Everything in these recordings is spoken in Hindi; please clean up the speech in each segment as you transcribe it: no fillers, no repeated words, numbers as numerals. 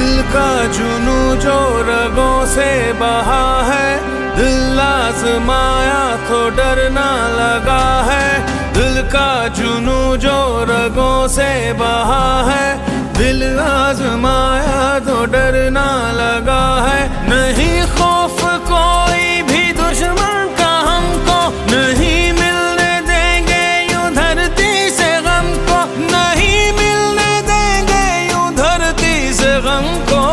दिल का जुनू जो रगों से बहा है, दिल आजमाया तो डरना लगा है। दिल का जुनू जो रगों से बहा है, दिल आजमाया तो डरना लगा है। नहीं खौफ कोई भी दुश्मन का हमको, नहीं मिलने देंगे यूं धरती से गम को, नहीं मिलने देंगे यूं धरती से गम को।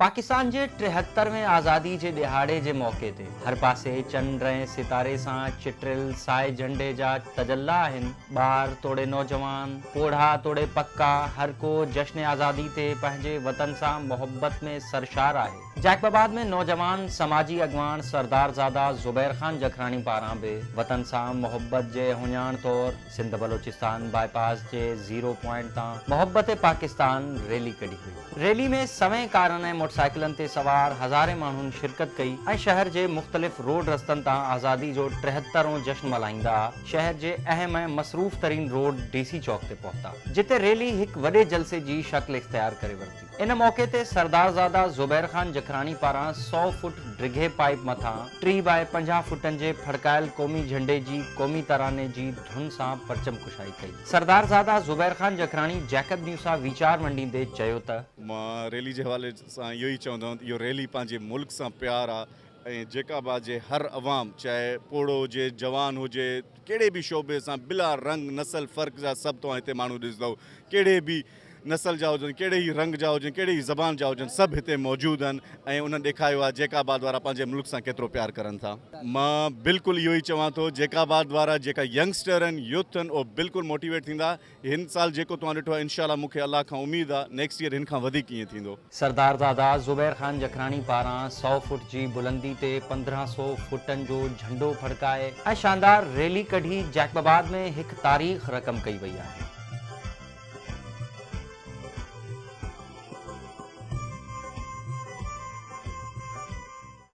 पाकिस्तान जे 73वें आज़ादी जे दिहाड़े जे मौके ते हर पासे चंड ऐं सितारे सां चिटिरियल साए झंडे जा तजल्ला आहिनि। ॿार तोड़े नौजवान, पोढ़ा तोड़े पक्का, हर को जश्न आज़ादी ते पंहिंजे वतन सां मोहब्बत में सरशार आहे। जैकबाबाद में नौजवान समाजी अॻवान सरदारज़ादा ज़ुबैर ख़ान जखरानी पारां बि वतन सां मोहब्बत जे हुञाण तौर सिंध बलोचिस्तान बाईपास जे 0 पॉइंट तां मोहब्बत पाकिस्तान रैली कढी हुई। रैली में सवें कारनि ऐं मोटरसाइकिलनि ते सवार हज़ारे माण्हुनि शिरकत कई ऐं शहर जे मुख़्तलिफ़ रोड रस्तनि तां आज़ादी जो 73हों जश्न मल्हाईंदा शहर जे अहम ऐं मसरूफ़ तरीन रोड डीसी चौक ते पहुता, जिते रैली हिक वॾे जलसे जी शक्ल इख्तियार करे वरिती। इन मौके ते सरदारज़ादा ज़ुबैर ख़ान जखरानी पारां 100 फुट डिघे पाइप मथां 3 बाय 50 फुटनि जे फड़कायल क़ौमी झंडे जी क़ौमी तराने जी धुन सां परचम कुशाई कई। सरदारज़ादा ज़ुबैर ख़ान जखरानी जैकब न्यूज़ सां वीचार मंडींदे चयो त मां रैली जे हवाले सां इहो ई चवंदो इहो रैली पंहिंजे मुल्क सां प्यार आहे ऐं जैकाबाद जे हर अवाम, चाहे पोड़ो हुजे, जवान हुजे, कहिड़े बि शोबे सां बिला रंग नसल फ़र्क़ जा सभु तव्हां हिते माण्हू ॾिसंदव। कहिड़े बि नसल जा हुजनि, कहिड़े ई रंग जा हुजनि, कहिड़ी ई ज़बान जा हुजनि, सभु हिते मौजूदु आहिनि ऐं उन्हनि ॾेखारियो आहे जैकाबाद वारा पंहिंजे मुल्क सां केतिरो प्यार करनि था। मां बिल्कुलु इहो ई चवां थो, जैकाबाद वारा जेका यंगस्टर आहिनि, यूथ आहिनि, उहो बिल्कुलु मोटिवेट थींदा। हिन साल जेको तव्हां ॾिठो आहे, इंशाअल्लाह मूंखे अल्लाह खां उमेदु आहे नेक्स्ट ईयर हिन खां वधीक कीअं थींदो। सरदारज़ादा ज़ुबैर ख़ान जखरानी पारां 100 फुट जी बुलंदी ते 1500 फुटनि जो झंडो फड़काए ऐं शानदार रैली कढी जैकबाबाद में हिकु तारीख़ रक़म कई वई आहे।